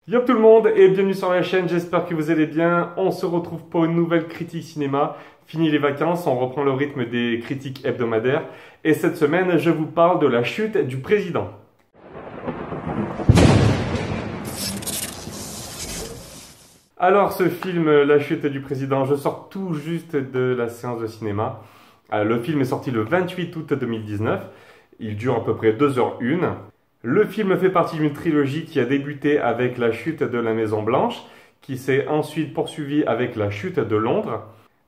Yo tout le monde et bienvenue sur la chaîne, j'espère que vous allez bien. On se retrouve pour une nouvelle critique cinéma. Fini les vacances, on reprend le rythme des critiques hebdomadaires. Et cette semaine, je vous parle de La Chute du Président. Alors ce film, La Chute du Président, je sors tout juste de la séance de cinéma. Le film est sorti le 28 août 2019. Il dure à peu près 2h01. Le film fait partie d'une trilogie qui a débuté avec la chute de la Maison Blanche, qui s'est ensuite poursuivie avec la chute de Londres.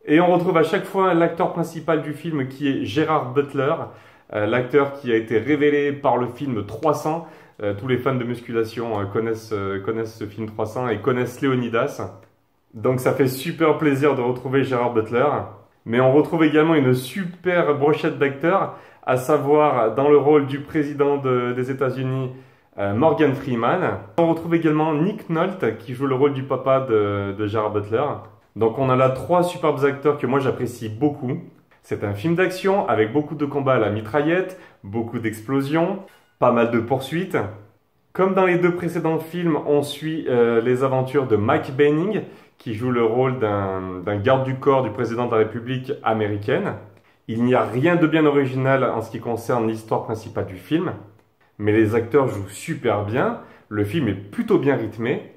Et on retrouve à chaque fois l'acteur principal du film qui est Gerard Butler, l'acteur qui a été révélé par le film 300. Tous les fans de musculation connaissent ce film 300 et connaissent Léonidas. Donc ça fait super plaisir de retrouver Gerard Butler. Mais on retrouve également une super brochette d'acteurs, à savoir dans le rôle du président des États-Unis, Morgan Freeman. On retrouve également Nick Nolte qui joue le rôle du papa de Gerard Butler. Donc on a là trois superbes acteurs que moi j'apprécie beaucoup. C'est un film d'action avec beaucoup de combats à la mitraillette, beaucoup d'explosions, pas mal de poursuites. Comme dans les deux précédents films, on suit les aventures de Mike Banning qui joue le rôle d'un garde du corps du président de la République américaine. Il n'y a rien de bien original en ce qui concerne l'histoire principale du film, mais les acteurs jouent super bien, le film est plutôt bien rythmé.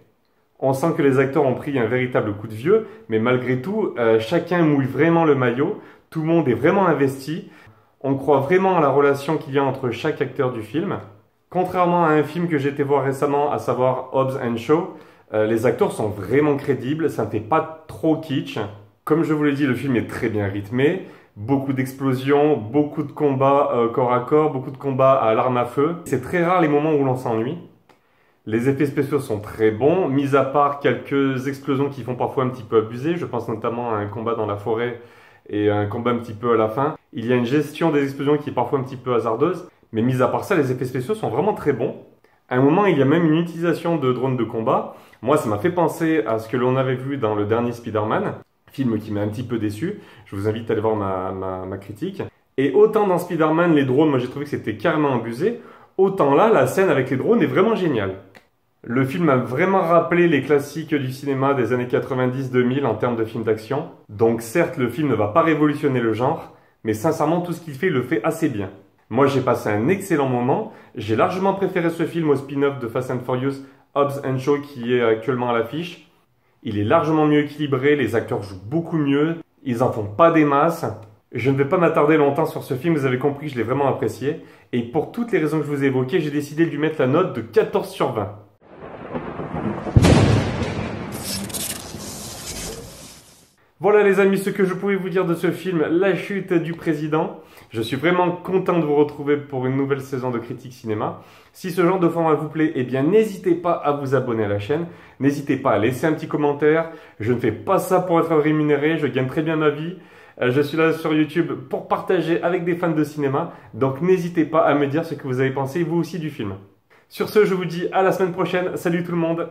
On sent que les acteurs ont pris un véritable coup de vieux, mais malgré tout, chacun mouille vraiment le maillot, tout le monde est vraiment investi. On croit vraiment à la relation qu'il y a entre chaque acteur du film. Contrairement à un film que j'ai été voir récemment, à savoir Hobbs & Shaw, les acteurs sont vraiment crédibles, ça ne fait pas trop kitsch. Comme je vous l'ai dit, le film est très bien rythmé. Beaucoup d'explosions, beaucoup de combats corps à corps, beaucoup de combats à l'arme à feu. C'est très rare les moments où l'on s'ennuie. Les effets spéciaux sont très bons, mis à part quelques explosions qui font parfois un petit peu abuser. Je pense notamment à un combat dans la forêt et un combat un petit peu à la fin. Il y a une gestion des explosions qui est parfois un petit peu hasardeuse. Mais mis à part ça, les effets spéciaux sont vraiment très bons. À un moment, il y a même une utilisation de drones de combat. Moi, ça m'a fait penser à ce que l'on avait vu dans le dernier Spider-Man. Film qui m'a un petit peu déçu. Je vous invite à aller voir ma critique. Et autant dans Spider-Man, les drones, moi j'ai trouvé que c'était carrément abusé, autant là, la scène avec les drones est vraiment géniale. Le film m'a vraiment rappelé les classiques du cinéma des années 90-2000 en termes de films d'action. Donc certes, le film ne va pas révolutionner le genre, mais sincèrement, tout ce qu'il fait, il le fait assez bien. Moi, j'ai passé un excellent moment. J'ai largement préféré ce film au spin-off de Fast and Furious, Hobbs & Shaw, qui est actuellement à l'affiche. Il est largement mieux équilibré, les acteurs jouent beaucoup mieux, ils en font pas des masses. Je ne vais pas m'attarder longtemps sur ce film, vous avez compris, je l'ai vraiment apprécié. Et pour toutes les raisons que je vous ai évoquées, j'ai décidé de lui mettre la note de 14 sur 20. Voilà les amis, ce que je pouvais vous dire de ce film, La Chute du Président. Je suis vraiment content de vous retrouver pour une nouvelle saison de Critique Cinéma. Si ce genre de format vous plaît, eh bien n'hésitez pas à vous abonner à la chaîne. N'hésitez pas à laisser un petit commentaire. Je ne fais pas ça pour être rémunéré, je gagne très bien ma vie. Je suis là sur YouTube pour partager avec des fans de cinéma. Donc n'hésitez pas à me dire ce que vous avez pensé vous aussi du film. Sur ce, je vous dis à la semaine prochaine. Salut tout le monde!